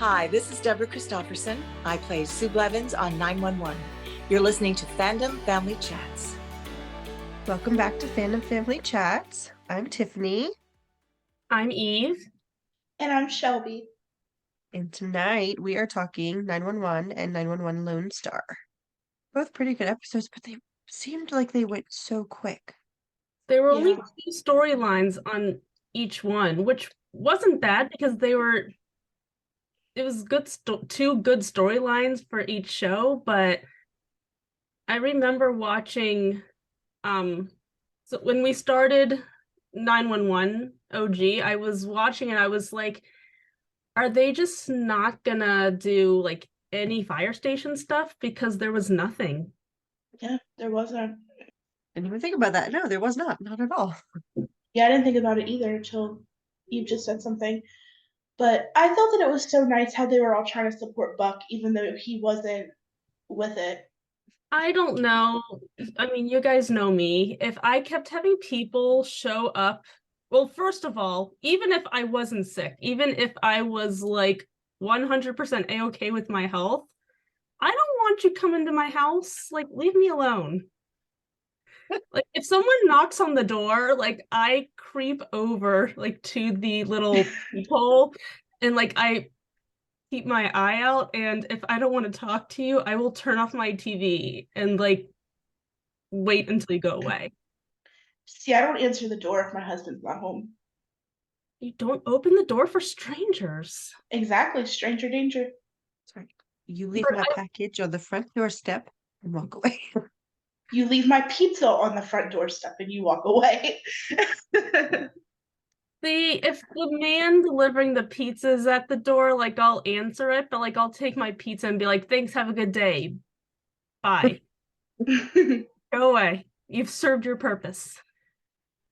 Hi, this is Deborah Christofferson. I play Sue Blevins on 911. You're listening to Fandom Family Chats. Welcome back to Fandom Family Chats. I'm Tiffany. I'm Eve. And I'm Shelby. And tonight we are talking 911 and 911 Lone Star. Both pretty good episodes, but they seemed like they went so quick. There were only two storylines on each one, which wasn't bad because it was good, two good storylines for each show. But I remember watching, so when we started 911 OG, I was watching and I was like, are they just not gonna do like any fire station stuff? Because there was nothing. Yeah, there wasn't. Didn't even think about that. No, there was not at all. Yeah, I didn't think about it either until you just said something. But I thought that it was so nice how they were all trying to support Buck, even though he wasn't with it. I don't know. I mean, you guys know me. If I kept having people show up, well, first of all, even if I wasn't sick, even if I was like 100% A-okay with my health, I don't want you coming to my house. Like, leave me alone. Like, if someone knocks on the door, like, I creep over, like, to the little peephole and, like, I keep my eye out, and if I don't want to talk to you, I will turn off my TV and like wait until you go away. See, I don't answer the door if my husband's not home. You don't open the door for strangers. Exactly, stranger danger. Sorry. You leave my package on the front doorstep and walk away. You leave my pizza on the front doorstep and you walk away. If the man delivering the pizza is at the door, like I'll answer it, but like I'll take my pizza and be like, thanks, have a good day. Bye. Go away. You've served your purpose.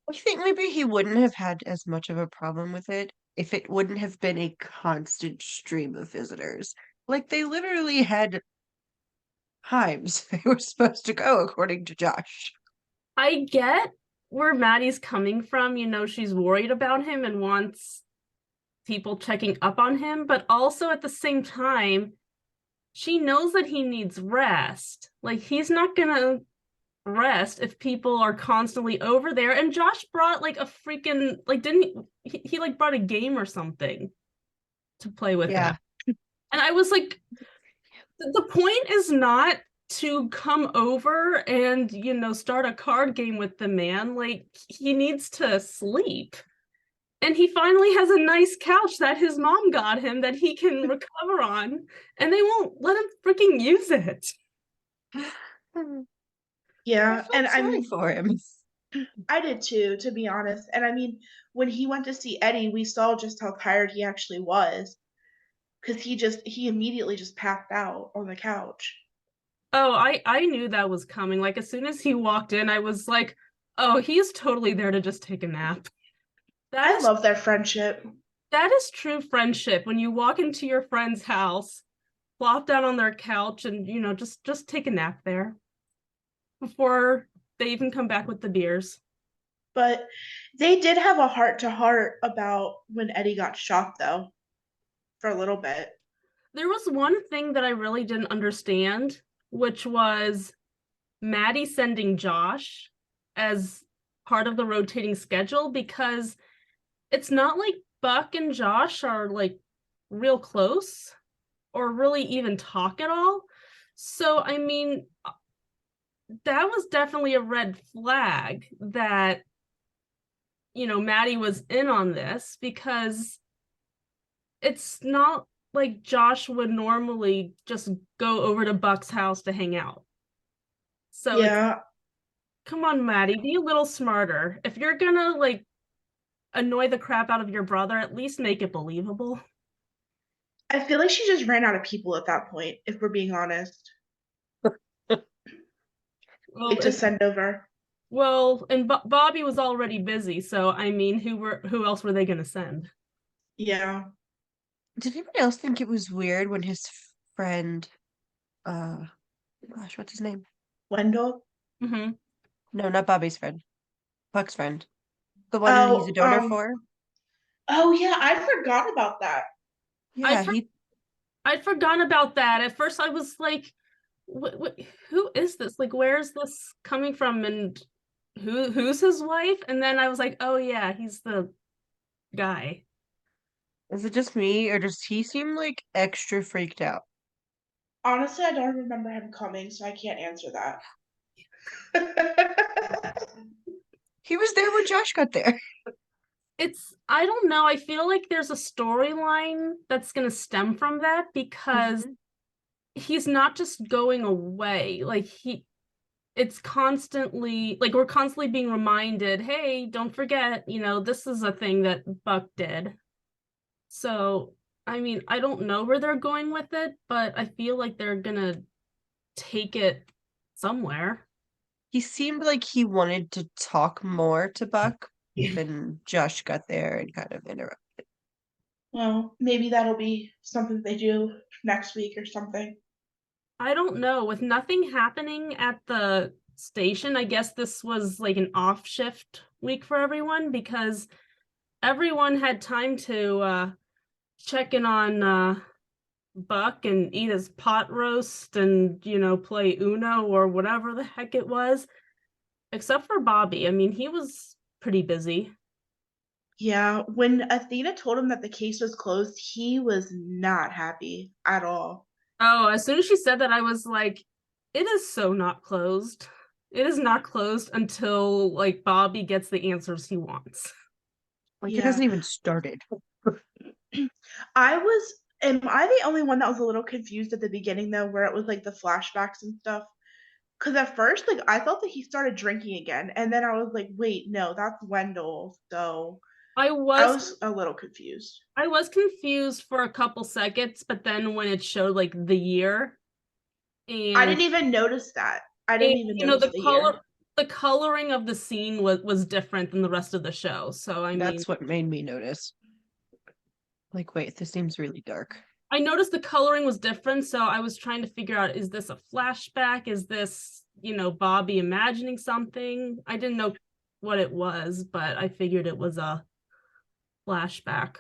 I think maybe he wouldn't have had as much of a problem with it if it wouldn't have been a constant stream of visitors. Like they literally had times they were supposed to go, according to Josh. I get where Maddie's coming from. She's worried about him and wants people checking up on him, but also at the same time, she knows that he needs rest. Like, he's not gonna rest if people are constantly over there. And Josh brought like a freaking, like, didn't he like brought a game or something to play with him. And I was like, the point is not to come over and start a card game with the man. Like, he needs to sleep, and he finally has a nice couch that his mom got him that he can recover on, and they won't let him freaking use it. Yeah, and I mean, for him. I did too, to be honest. And I mean, when he went to see Eddie, we saw just how tired he actually was, because he immediately just passed out on the couch. Oh, I knew that was coming. Like, as soon as he walked in, I was like, oh, he's totally there to just take a nap. I love their friendship. That is true friendship. When you walk into your friend's house, plop down on their couch and, just take a nap there before they even come back with the beers. But they did have a heart-to-heart about when Eddie got shot, though, for a little bit. There was one thing that I really didn't understand, which was Maddie sending Josh as part of the rotating schedule, because it's not like Buck and Josh are like real close or really even talk at all. So, I mean, that was definitely a red flag that, Maddie was in on this, because it's not like Josh would normally just go over to Buck's house to hang out. So yeah, come on, Maddie, be a little smarter. If you're gonna like annoy the crap out of your brother, at least make it believable. I feel like she just ran out of people at that point, if we're being honest. To send over. Well, and Bobby was already busy, so I mean, who else were they gonna send? Yeah. Did anybody else think it was weird when his friend, gosh, what's his name? Wendell? Mm-hmm. No, not Bobby's friend. Buck's friend. The one that he's a donor for? Oh, yeah, I forgot about that. Yeah, I'd forgotten about that. At first I was like, who is this? Like, where's this coming from? And who's his wife? And then I was like, oh yeah, he's the guy. Is it just me, or does he seem like extra freaked out? Honestly, I don't remember him coming, so I can't answer that. He was there when Josh got there. I don't know. I feel like there's a storyline that's going to stem from that because he's not just going away. Like it's constantly like we're constantly being reminded, hey, don't forget, this is a thing that Buck did. So, I mean, I don't know where they're going with it, but I feel like they're gonna take it somewhere. He seemed like he wanted to talk more to Buck, then Josh got there and kind of interrupted. Well, maybe that'll be something they do next week or something. I don't know. With nothing happening at the station, I guess this was like an off shift week for everyone because everyone had time to check in on Buck and eat his pot roast and, play Uno or whatever the heck it was. Except for Bobby. I mean, he was pretty busy. Yeah, when Athena told him that the case was closed, he was not happy at all. Oh, as soon as she said that, I was like, it is so not closed. It is not closed until, like, Bobby gets the answers he wants. Like, Yeah. it hasn't even started. Am I the only one that was a little confused at the beginning, though, where it was like the flashbacks and stuff? Because at first, like, I thought that he started drinking again, and then I was like, wait, no, that's Wendell. So I was a little confused. I was confused for a couple seconds, but then when it showed like the year, and I didn't even notice that. I didn't even notice the year. The coloring of the scene was different than the rest of the show. So That's what made me notice. Like, wait, this seems really dark. I noticed the coloring was different, so I was trying to figure out, is this a flashback? Is this, Bobby imagining something? I didn't know what it was, but I figured it was a flashback.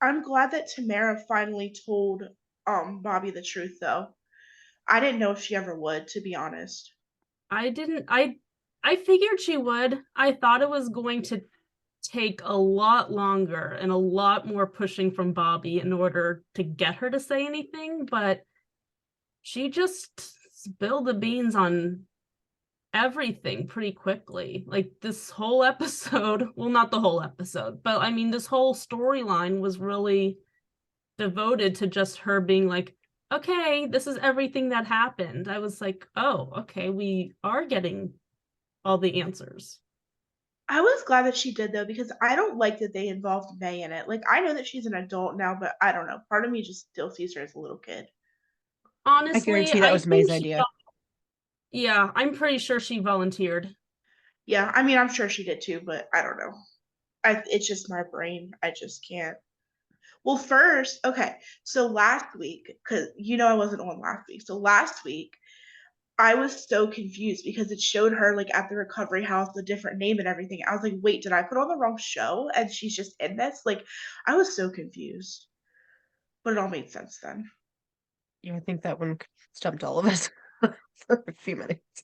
I'm glad that Tamara finally told Bobby the truth, though. I didn't know if she ever would, to be honest. I didn't. I figured she would. I thought it was going to take a lot longer and a lot more pushing from Bobby in order to get her to say anything, but she just spilled the beans on everything pretty quickly. Like this whole episode, well, not the whole episode, but I mean, this whole storyline was really devoted to just her being like, okay, this is everything that happened. I was like, oh, okay, we are getting all the answers. I was glad that she did, though, because I don't like that they involved May in it. Like, I know that she's an adult now, but I don't know. Part of me just still sees her as a little kid. Honestly, I guarantee that was May's idea. Yeah, I'm pretty sure she volunteered. Yeah, I mean, I'm sure she did too, but I don't know. It's just my brain. I just can't. Well, first, okay, so last week, because I wasn't on last week. So last week, I was so confused because it showed her like at the recovery house, the different name and everything. I was like, wait, did I put on the wrong show? And she's just in this? Like, I was so confused. But it all made sense then. Yeah, I think that one stumped all of us for a few minutes.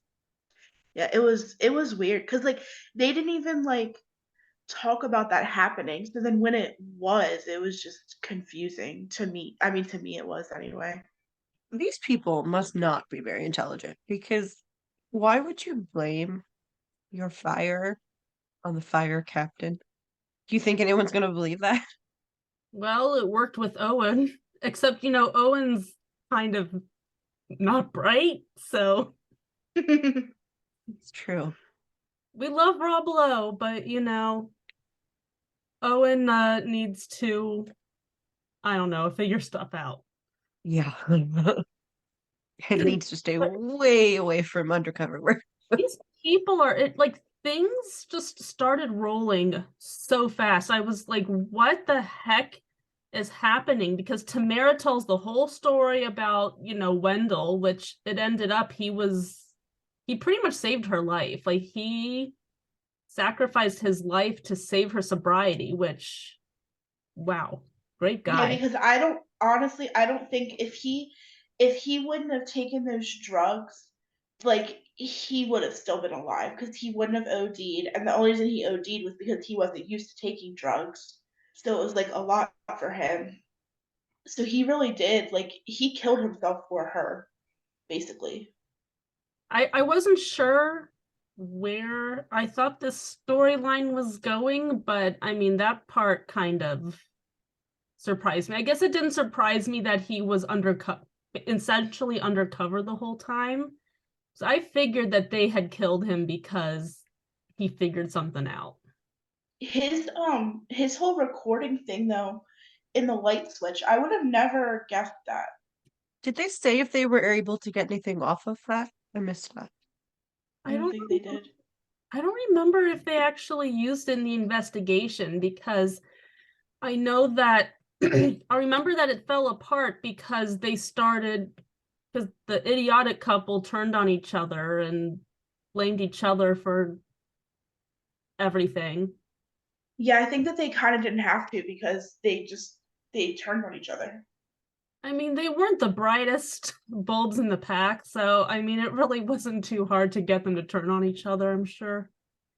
Yeah, it was weird because like they didn't even like talk about that happening. So then when it was just confusing to me. I mean, to me it was anyway. These people must not be very intelligent because why would you blame your fire on the fire captain? Do you think anyone's going to believe that? Well, it worked with Owen, except, Owen's kind of not bright, so. It's true. We love Rob Lowe, but, Owen needs to, I don't know, figure stuff out. Yeah. It needs to stay way away from undercover work. These people things just started rolling so fast. I was like, what the heck is happening? Because Tamara tells the whole story about, Wendell, which it ended up he pretty much saved her life. Like he sacrificed his life to save her sobriety, which wow, great guy. Yeah, because honestly, I don't think if he wouldn't have taken those drugs, like he would have still been alive because he wouldn't have OD'd, and the only reason he OD'd was because he wasn't used to taking drugs. So it was like a lot for him. So he really did, like he killed himself for her, basically. I wasn't sure where I thought this storyline was going, but I mean, that part kind of surprised me. I guess it didn't surprise me that he was essentially undercover the whole time. So I figured that they had killed him because he figured something out. His whole recording thing though, in the light switch, I would have never guessed that. Did they say if they were able to get anything off of that? I missed that. I don't think they did. I don't remember if they actually used it in the investigation because I know that I remember that it fell apart because because the idiotic couple turned on each other and blamed each other for everything. Yeah, I think that they kind of didn't have to because they turned on each other. I mean, they weren't the brightest bulbs in the pack, so I mean, it really wasn't too hard to get them to turn on each other, I'm sure.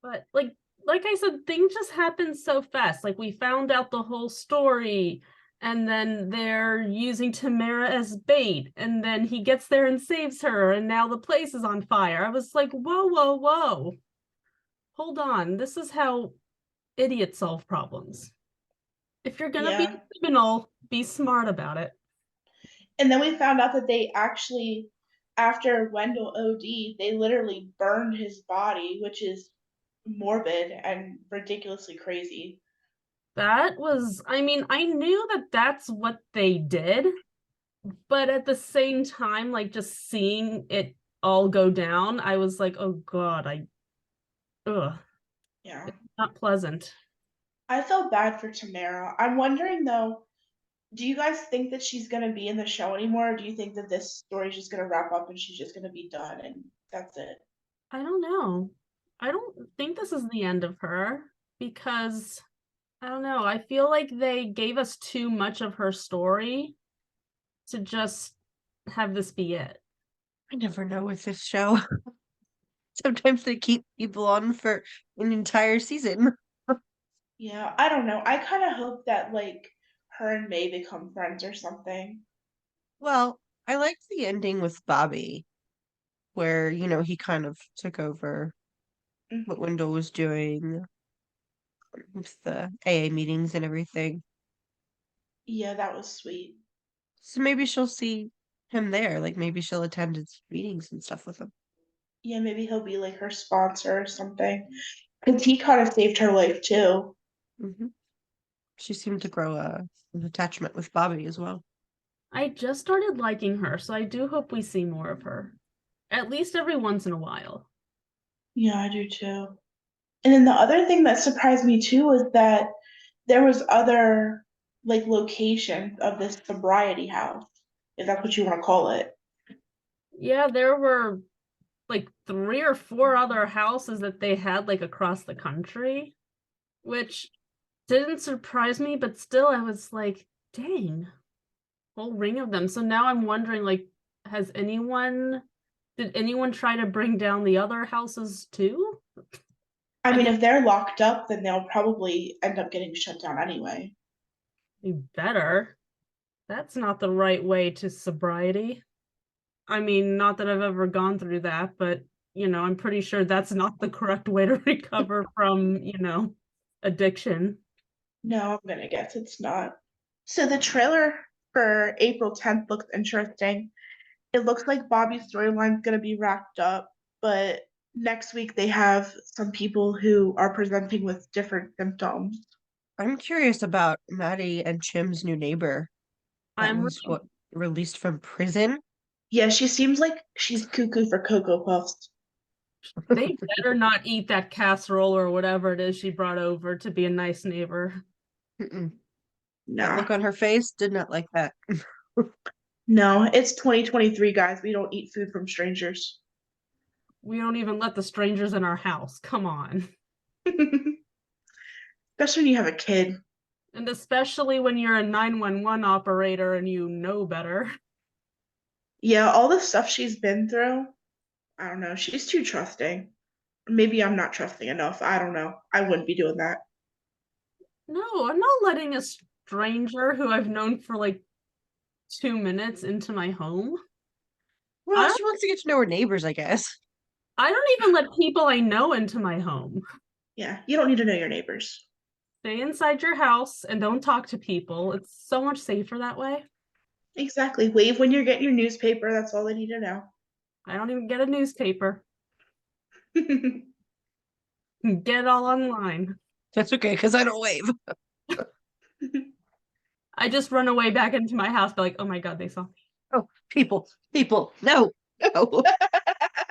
But like I said, things just happened so fast. Like we found out the whole story, and then they're using Tamara as bait, and then he gets there and saves her, and now the place is on fire. I was like, whoa, whoa, whoa. Hold on. This is how idiots solve problems. If you're gonna be Yeah. a criminal, be smart about it. And then we found out that they actually, after Wendell OD, they literally burned his body, which is morbid and ridiculously crazy. That was, I mean, I knew that that's what they did, but at the same time, like just seeing it all go down, I was like, oh God, ugh, Yeah. not pleasant. I felt bad for Tamara. I'm wondering though, do you guys think that she's gonna be in the show anymore, or do you think that this story's just gonna wrap up and she's just gonna be done and that's it? I don't know. I don't think this is the end of her because I don't know. I feel like they gave us too much of her story to just have this be it. I never know with this show. Sometimes they keep people on for an entire season. Yeah, I don't know. I kind of hope that like her and May become friends or something. Well, I liked the ending with Bobby, where, he kind of took over what Mhm. Wendell was doing with the AA meetings and everything. Yeah, that was sweet. So maybe she'll see him there. Like maybe she'll attend his meetings and stuff with him. Yeah, maybe he'll be like her sponsor or something. Because he kind of saved her life too. Hmm. She seemed to grow an attachment with Bobby as well. I just started liking her, so I do hope we see more of her. At least every once in a while. Yeah, I do too. And then the other thing that surprised me too was that there was other like locations of this sobriety house, if that's what you want to call it. Yeah, there were like 3 or 4 other houses that they had like across the country, which didn't surprise me, but still I was like, dang, whole ring of them. So now I'm wondering like, did anyone try to bring down the other houses too? I I mean, mean, if they're locked up, then they'll probably end up getting shut down anyway. you better. That's not the right way to sobriety. I mean, not that I've ever gone through that, but I'm pretty sure that's not the correct way to recover from, addiction. No, I'm gonna guess it's not. So the trailer for April 10th looks interesting. It looks like Bobby's storyline's gonna be wrapped up, but next week they have some people who are presenting with different symptoms. I'm curious about Maddie and Chim's new neighbor that I'm was released from prison. Yeah, she seems like she's cuckoo for Cocoa Puffs. They better not eat that casserole or whatever it is she brought over to be a nice neighbor. Mm-mm. That Nah. look on her face did not like that. No, it's 2023, guys. We don't eat food from strangers. We don't even let the strangers in our house. Come on. Especially when you have a kid. And especially when you're a 911 operator and you know better. Yeah, all the stuff she's been through, I don't know. She's too trusting. Maybe I'm not trusting enough. I don't know. I wouldn't be doing that. No, I'm not letting a stranger who I've known for like 2 minutes into my home. I Well, don't, she wants to get to know her neighbors, I guess. I don't even let people I know into my home. Yeah, you don't need to know your neighbors. Stay inside your house and don't talk to people. It's so much safer that way. Exactly. Wave when you're getting your newspaper. That's all they need to know. I don't even get a newspaper. Get it all online. That's okay, because I don't wave. I just run away back into my house, be like, oh my god, they saw me. Oh, people, no, no.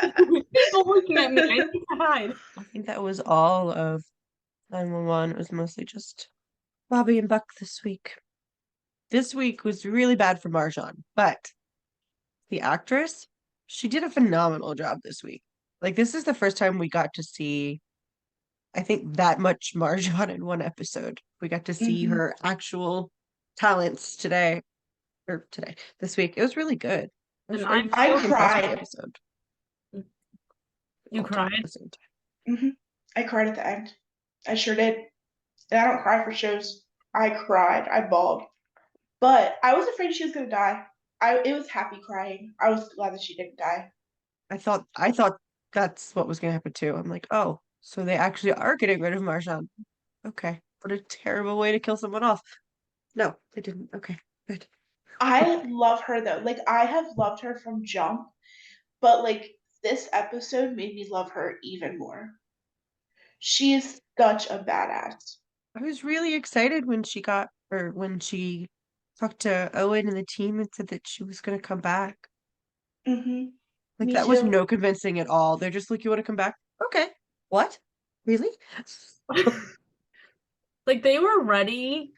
People looking at me. I need to hide. I think that was all of 911. It was mostly just Bobby and Buck this week. This week was really bad for Marjan, but the actress, she did a phenomenal job this week. Like, this is the first time we got to see, I think, that much Marjan in one episode. We got to see Mhm. her actual talents this week. It was really good. And I I'm was I so impressed with the cried. episode. You All time cried? episode. I cried at the end. I sure did. And I don't cry for shows. I cried. I bawled. But I was afraid she was gonna die. It was happy crying. I was glad that she didn't die. I thought that's what was gonna happen too. I'm like, oh, so they actually are getting rid of Marjan. Okay. What a terrible way to kill someone off. No, they didn't. Okay, good. I love her though. Like I have loved her from jump, but like this episode made me love her even more. She is such a badass. I was really excited when she talked to Owen and the team and said that she was gonna come back. Like Me that was too. no convincing at all. They're just like, you want to come back? Okay. What? Really? Like they were ready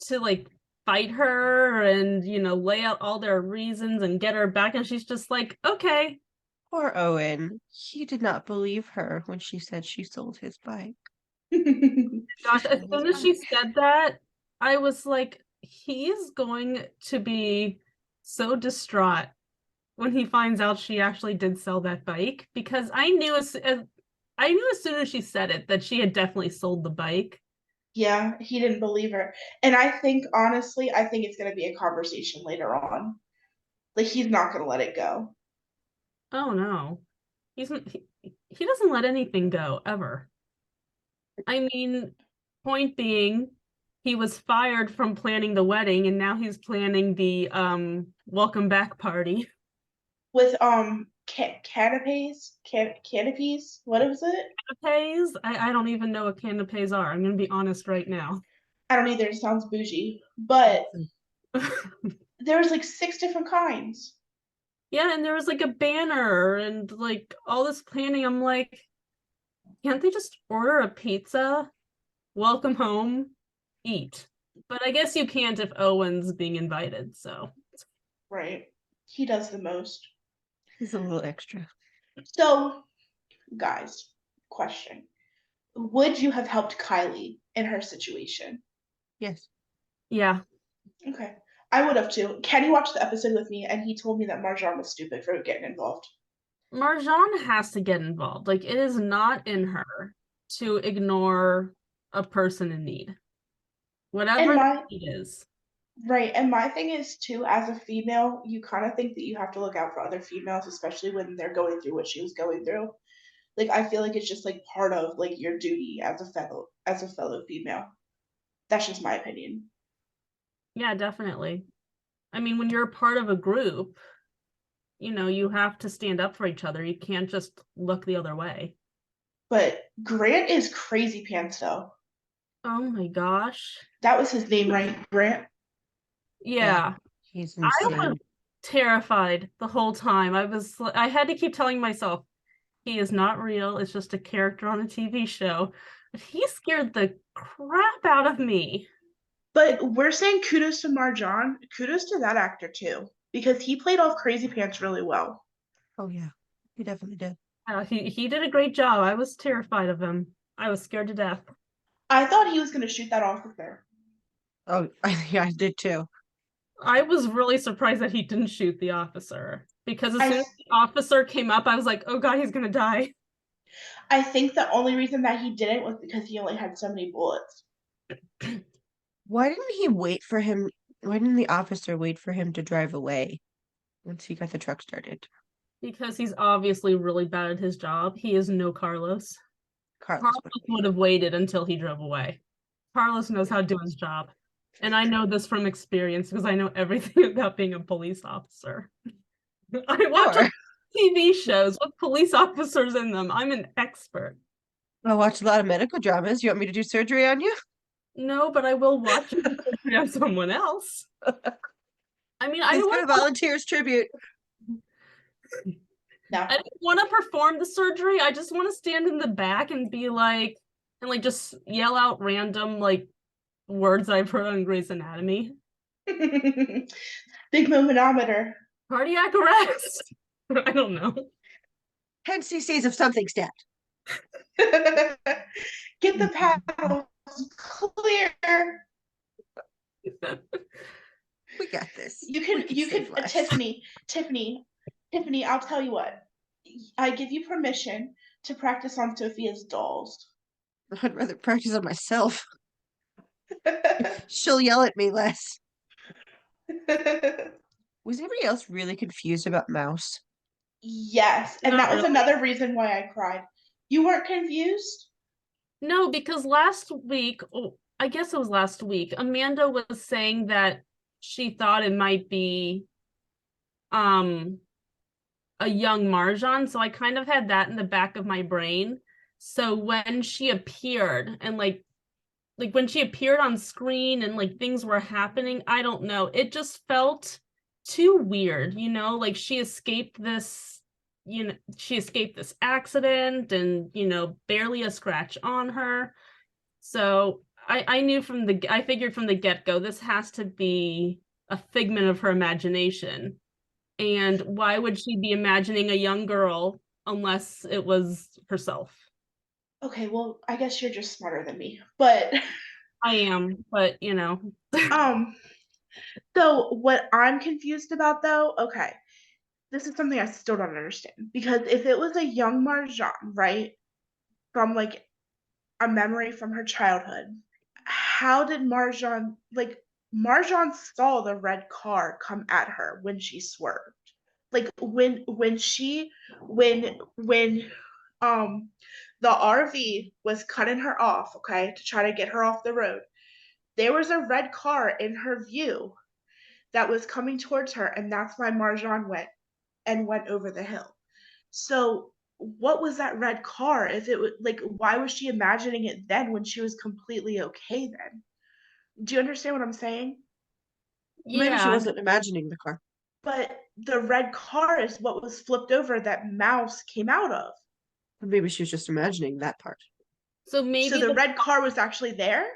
to like fight her and lay out all their reasons and get her back, and she's just like, okay. Poor Owen. He did not believe her when she said she sold his bike. Gosh, as Sold his soon as she bike. said that, I was like, he's going to be so distraught when he finds out she actually did sell that bike, because I knew as soon as she said it that she had definitely sold the bike. Yeah, he didn't believe her. And I think honestly, I think it's gonna be a conversation later on. Like he's not gonna let it go. Oh no. He doesn't let anything go ever. I mean, point being, he was fired from planning the wedding and now he's planning the welcome back party. With canopies. What was it? Canapes? I don't even know what canapes are. I'm gonna be honest right now. I don't either. It sounds bougie, but there was like 6 different kinds. Yeah, and there was like a banner and like all this planning. I'm like, can't they just order a pizza, welcome home, eat? But I guess you can't if Owen's being invited, so. Right. He does the most. He's a little extra. So, guys, question. Would you have helped Kylie in her situation? Yes. Yeah. Okay. I would have too. Kenny watched the episode with me and he told me that Marjan was stupid for getting involved. Marjan has to get involved. Like, it is not in her to ignore a person in need. Whatever And the need is. right, and my thing is too, as a female, you kind of think that you have to look out for other females, especially when they're going through what she was going through. Like I feel like it's just like part of like your duty as a fellow female. That's just my opinion. Yeah, definitely. I mean, when you're a part of a group, you have to stand up for each other. You can't just look the other way. But Grant is crazy pants though. Oh my gosh. That was his name, right? Grant. Yeah. He's I was insane. terrified the whole time. I had to keep telling myself, he is not real. It's just a character on a TV show. But he scared the crap out of me. But we're saying kudos to Marjan. Kudos to that actor too, because he played off crazy pants really well. Oh yeah, he definitely did. He did a great job. I was terrified of him. I was scared to death. I thought he was gonna shoot that officer. Oh, yeah, I did too. I was really surprised that he didn't shoot the officer because as I soon as the officer came up, I was like, oh God, he's gonna die. I think the only reason that he didn't was because he only had so many bullets. Why didn't he wait for him? Why didn't the officer wait for him to drive away once he got the truck started? Because he's obviously really bad at his job. He is no Carlos. Carlos Carlos would have waited until he drove away. Carlos knows how to do his job. And I know this from experience because I know everything about being a police officer. I watch Sure. TV shows with police officers in them. I'm an expert. I watch a lot of medical dramas. You want me to do surgery on you? No, but I will watch it on someone else. I mean, He's gonna volunteer his tribute. No. I don't want to perform the surgery. I just want to stand in the back and be like, and like just yell out random like words I've heard on Grey's Anatomy. Stigmamanometer. Cardiac arrest. I don't know. 10 cc's of something stat. Get the paddles clear. We got this. You We can save lives. Tiffany, I'll tell you what. I give you permission to practice on Sophia's dolls. I'd rather practice on myself. She'll yell at me less. Was anybody else really confused about Mouse? Yes, and Not that was really. another reason why I cried. You weren't confused? No, because last week, oh, I guess it was last week, Amanda was saying that she thought it might be a young Marjan, so I kind of had that in the back of my brain. So when she appeared and like when she appeared on screen and like things were happening, I don't know. It just felt too weird, you know, like she escaped this, you know, she escaped this accident and, you know, barely a scratch on her. So I knew I figured from the get-go, this has to be a figment of her imagination. And why would she be imagining a young girl unless it was herself? Okay, well, I guess you're just smarter than me. But I am, but you know. So what I'm confused about though, okay, this is something I still don't understand. Because if it was a young Marjan, right, from like a memory from her childhood, how did Marjan saw the red car come at her when she swerved? Like when the RV was cutting her off, okay, to try to get her off the road, there was a red car in her view that was coming towards her, and that's why Marjan went over the hill. So what was that red car? If it was like, why was she imagining it then when she was completely okay then? Do you understand what I'm saying? Maybe she Yeah. wasn't imagining the car. But the red car is what was flipped over that Mouse came out of. Maybe she was just imagining that part. So maybe So the red car was actually there?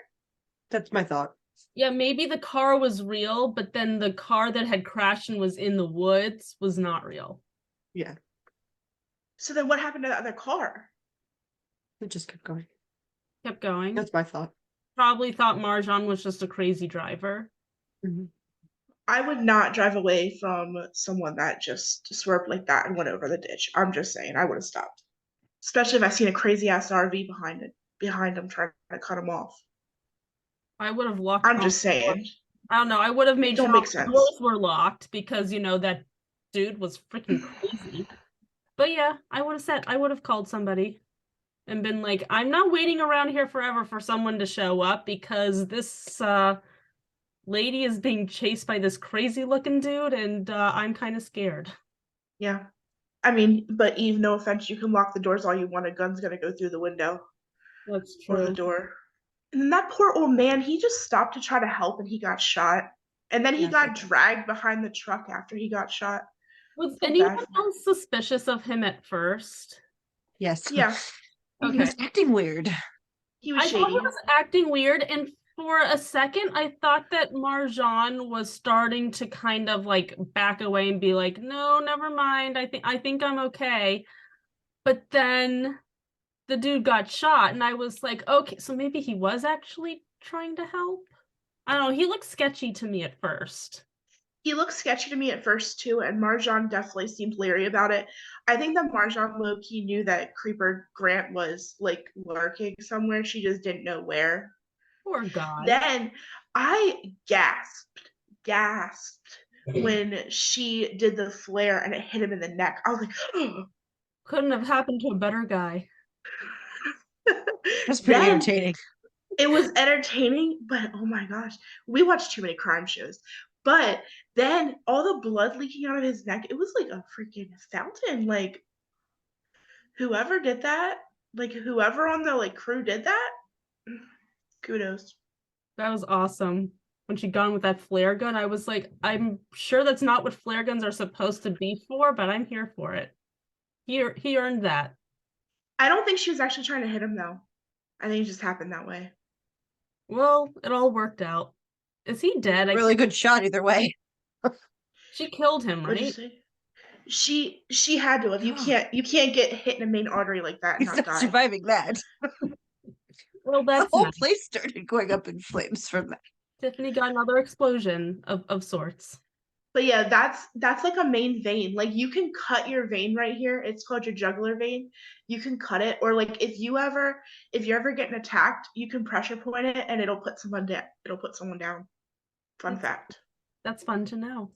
That's my thought. yeah, maybe the car was real, but then the car that had crashed and was in the woods was not real. Yeah, So then what happened to the other car? it just kept going. Kept going. That's my thought. Probably thought Marjan was just a crazy driver. Mm-hmm. I would not drive away from someone that just swerved like that and went over the ditch. I'm just saying, I would have stopped. Especially if I seen a crazy ass RV behind him trying to cut him off. I would have locked. I'm just saying. I don't know. I would have made Don't sure make all the sense. doors were locked because you know that dude was freaking crazy. But yeah, I would have called somebody and been like, I'm not waiting around here forever for someone to show up because this lady is being chased by this crazy looking dude and I'm kind of scared. Yeah. I mean, but Eve, no offense, you can lock the doors all you want. A gun's gonna go through the window That's or the true. door. And then that poor old man, he just stopped to try to help and he got shot. And then he Yeah, got dragged behind the truck after he got shot. Was Feel anyone bad for him. else suspicious of him at first? Yes. Yeah, He Okay. was acting weird. he was I thought he shady. was acting weird, and for a second, I thought that Marjan was starting to kind of like back away and be like, "No, never mind. I think I'm okay." But then the dude got shot, and I was like, "Okay, so maybe he was actually trying to help." I don't know, he looked sketchy to me at first. He looked sketchy to me at first too, and Marjan definitely seemed leery about it. I think that Marjan low-key knew that Creeper Grant was like lurking somewhere. She just didn't know where. Poor guy. Then I gasped when she did the flare and it hit him in the neck. I was like, oh. Couldn't have happened to a better guy. That's pretty Then entertaining. it was entertaining, but oh my gosh, we watched too many crime shows. But then all the blood leaking out of his neck, it was like a freaking fountain. Like whoever did that, like whoever on the like crew did that, kudos. That was awesome. When she got in with that flare gun, I was like, I'm sure that's not what flare guns are supposed to be for, but I'm here for it. He earned that. I don't think she was actually trying to hit him though. I think it just happened that way. Well, it all worked out. Is he dead? Really good shot either way. She killed him, What'd you right? say? She had to have. You can't get hit in a main artery like that and He's not not die. surviving that. Well, The that's whole nice. place started going up in flames from that. Tiffany got another explosion of sorts. But yeah, that's like a main vein. Like you can cut your vein right here. It's called your jugular vein. You can cut it, or like if you're ever getting attacked, you can pressure point it and it'll put someone down. Fun fact. That's fun to know.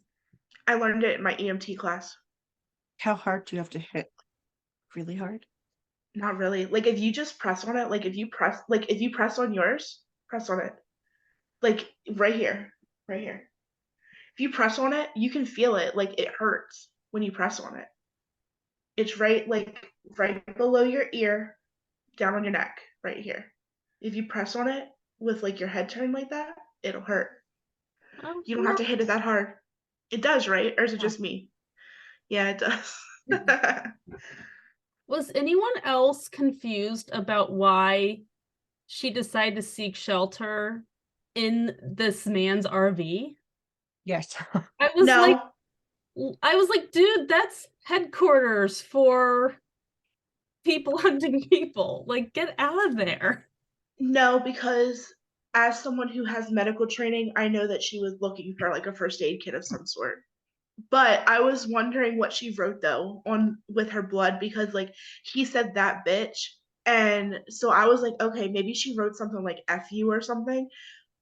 I learned it in my EMT class. How hard do you have to hit? Really hard? Not really. Like if you just press on it, like if you press on yours, press on it. Like right here. Right here. If you press on it, you can feel it. Like it hurts when you press on it. It's right below your ear, down on your neck, right here. If you press on it with like your head turned like that, it'll hurt. Oh, You don't have to hit it that hard. It does, right? Or is it just me? Yeah, it does. Was anyone else confused about why she decided to seek shelter in this man's RV? Yes. I was No. like, dude, that's headquarters for people hunting people. Like, get out of there. No, because as someone who has medical training, I know that she was looking for like a first aid kit of some sort. But I was wondering what she wrote though on with her blood, because like he said that bitch, and so I was like, okay, maybe she wrote something like F you or something,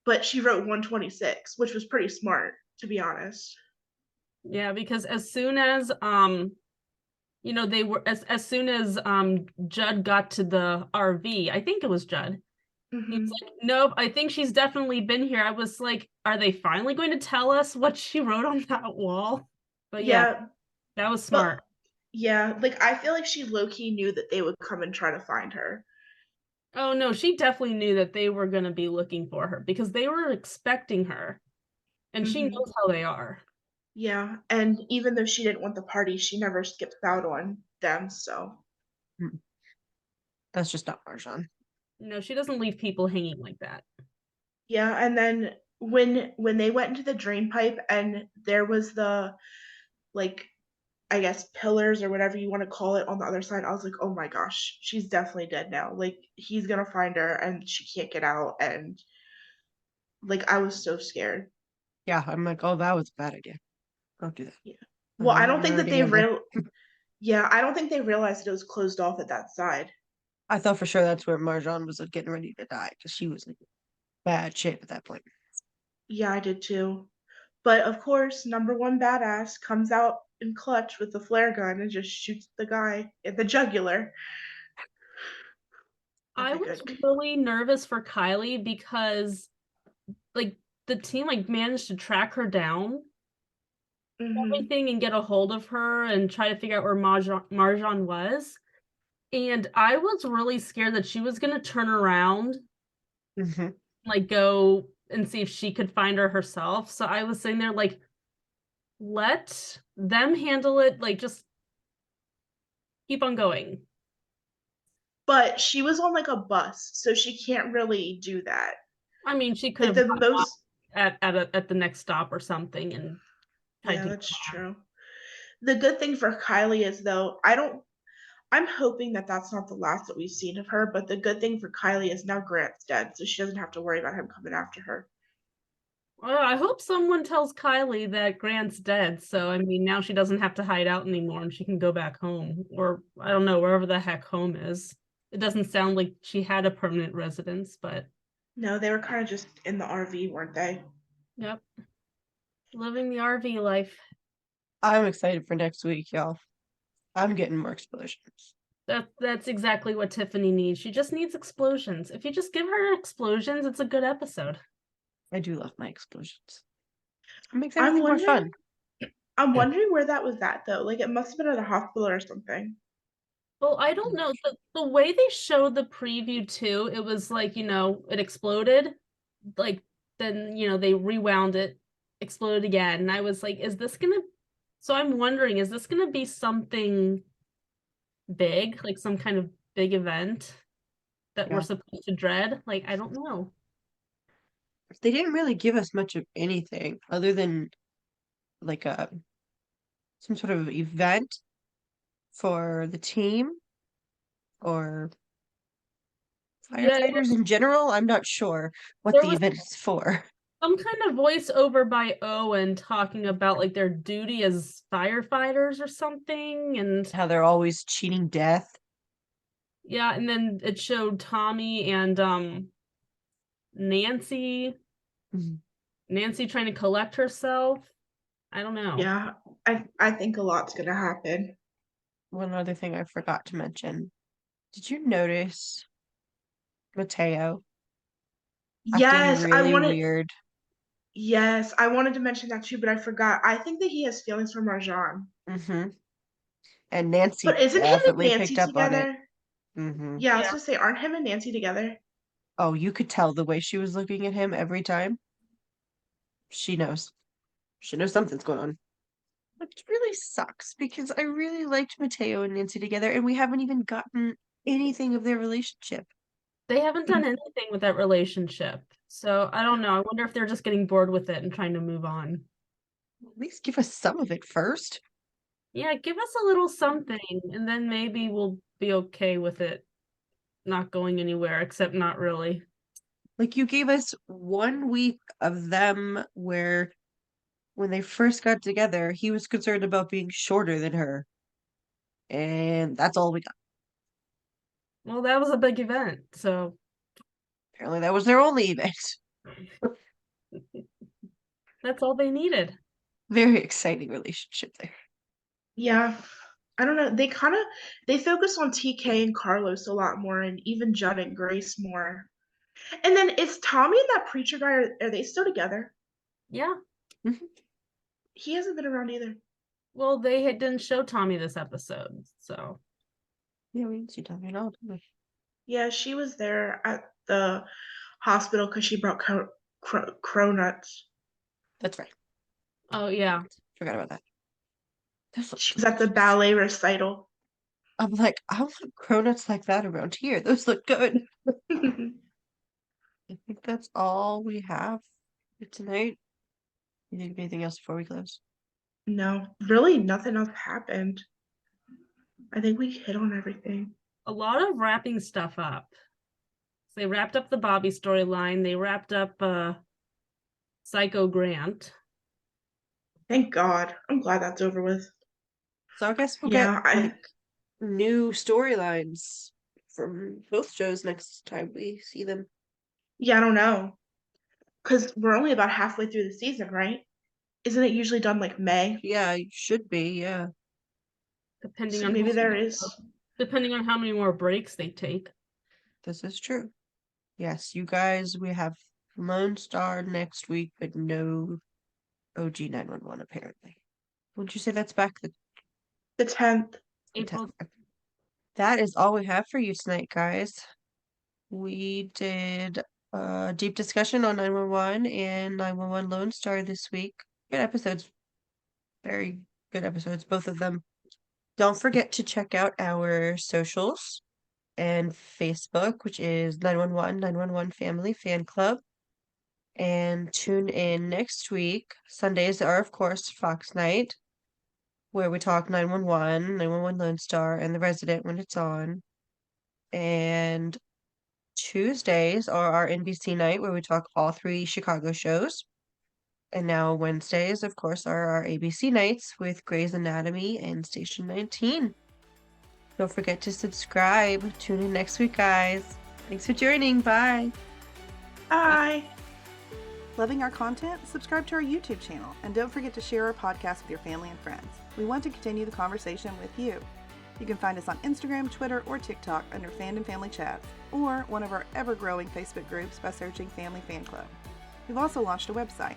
but she wrote 126, which was pretty smart, to be honest. Yeah, because as soon as they were as soon as Judd got to the RV, I think it was Judd. Mm-hmm. He's like, nope, I think she's definitely been here. I was like, are they finally going to tell us what she wrote on that wall? But yeah, that was smart. But yeah, like I feel like she low-key knew that they would come and try to find her. Oh no, she definitely knew that they were going to be looking for her because they were expecting her. And she knows how they are. Yeah, and even though she didn't want the party, she never skipped out on them, so. That's just not Marjan. No, she doesn't leave people hanging like that. Yeah, and then when they went into the drain pipe and there was the, like, I guess pillars or whatever you want to call it on the other side, I was like, oh my gosh, she's definitely dead now. Like, he's gonna find her and she can't get out, and like I was so scared. Yeah, I'm like, oh, that was a bad idea. Don't do that. Yeah. Well, I don't think that I don't think they realized it was closed off at that side. I thought for sure that's where Marjan was getting ready to die because she was in bad shape at that point. Yeah, I did too. But of course, number one badass comes out in clutch with the flare gun and just shoots the guy in the jugular. I was really nervous for Kylie because like the team managed to track her down everything and get a hold of her and try to figure out where Marjan was. And I was really scared that she was going to turn around, go and see if she could find her herself. So I was sitting there let them handle it. Just keep on going. But she was on a bus, so she can't really do that. I mean, she could have at the next stop or something and yeah, that's true. The good thing for Kylie is though, I'm hoping that that's not the last that we've seen of her, but the good thing for Kylie is now Grant's dead, so she doesn't have to worry about him coming after her. Well, I hope someone tells Kylie that Grant's dead. So, I mean, now she doesn't have to hide out anymore and she can go back home. Or, I don't know, wherever the heck home is. It doesn't sound like she had a permanent residence, but No, they were kind of just in the RV, weren't they? yep. Living the RV life. I'm excited for next week, y'all. I'm getting more explosions. That's exactly what Tiffany needs. She just needs explosions. If you just give her explosions, it's a good episode. I do love my explosions. It makes I'm everything more fun. wondering where that was at though. Like it must have been at a hospital or something. Well, I don't know. The way they showed the preview too, it was like, it exploded. Like then, they rewound it, exploded again. And I was like, so I'm wondering, is this gonna be something big, like some kind of big event that we're Yeah. supposed to dread? Like, I don't know. They didn't really give us much of anything other than like some sort of event for the team or Yeah, firefighters in general. I'm not sure what there the was event is for. some kind of voiceover by Owen talking about like their duty as firefighters or something. And How they're always cheating death. yeah, and then it showed Tommy and Nancy Mhm. Nancy trying to collect herself. I don't know. Yeah, I think a lot's gonna happen. One other thing I forgot to mention. Did you notice Mateo acting Yes, really weird? yes, I wanted to mention that too, but I forgot. I think that he has feelings for Marjan. Mm-hmm. And Nancy But isn't him and definitely picked Nancy up on it. together? Mm-hmm. Yeah, I was gonna say, aren't him and Nancy together? Oh, you could tell the way she was looking at him every time. She knows. She knows something's going on. Which really sucks because I really liked Mateo and Nancy together, and we haven't even gotten anything of their relationship. They haven't done anything with that relationship. So I don't know. I wonder if they're just getting bored with it and trying to move on. At least give us some of it first. Yeah, give us a little something, and then maybe we'll be okay with it not going anywhere, except not really. Like you gave us 1 week of them where when they first got together, he was concerned about being shorter than her. And that's all we got. Well, that was a big event, so Apparently that was their only event. that's all they needed. Very exciting relationship there. Yeah. I don't know. They focus on TK and Carlos a lot more and even Judd and Grace more. And then is Tommy and that preacher guy, are they still together? Yeah. Mhm. He hasn't been around either. Well, didn't show Tommy this episode, so Yeah, we didn't see Tommy at all, did we? Yeah, she was there at the hospital because she brought cronuts. That's right. oh yeah. Forgot about that. Those look She was at the delicious. ballet recital. I'm like, I want cronuts like that around here. Those look good. I think that's all we have for tonight. You think of anything else before we close? No, really nothing else happened. I think we hit on everything. A lot of wrapping stuff up. So they wrapped up the Bobby storyline. They wrapped up Psycho Grant. Thank God. I'm glad that's over with. So I guess we'll get Yeah, like new storylines from both shows next time we see them. I don't know. Because we're only about halfway through the season, right? Isn't it usually done like May? Yeah, it should be, yeah. Depending So on maybe there is. depending on how many more breaks they take. This is true. Yes, you guys, we have Lone Star next week, but no OG 911 apparently. Wouldn't you say that's back The 10th. the April 10th? That is all we have for you tonight, guys. We did a deep discussion on 911 and 911 Lone Star this week. Good episodes. Very good episodes, both of them. Don't forget to check out our socials and Facebook, which is 911 Family Fan Club. And tune in next week. Sundays are, of course, Fox Night, where we talk 911, 911 Lone Star, and The Resident when it's on. And Tuesdays are our NBC night, where we talk all three Chicago shows. And now Wednesdays, of course, are our ABC nights with Grey's Anatomy and Station 19. Don't forget to subscribe. Tune in next week, guys. Thanks for joining. Bye. Bye. Loving our content? Subscribe to our YouTube channel, and don't forget to share our podcast with your family and friends. We want to continue the conversation with you. You can find us on Instagram, Twitter, or TikTok under Fandom Family Chats, or one of our ever-growing Facebook groups by searching Family Fan Club. We've also launched a website,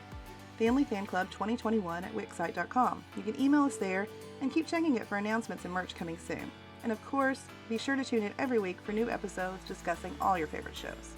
Family Fan Club 2021 at wixsite.com. You can email us there and keep checking it for announcements and merch coming soon. And of course, be sure to tune in every week for new episodes discussing all your favorite shows.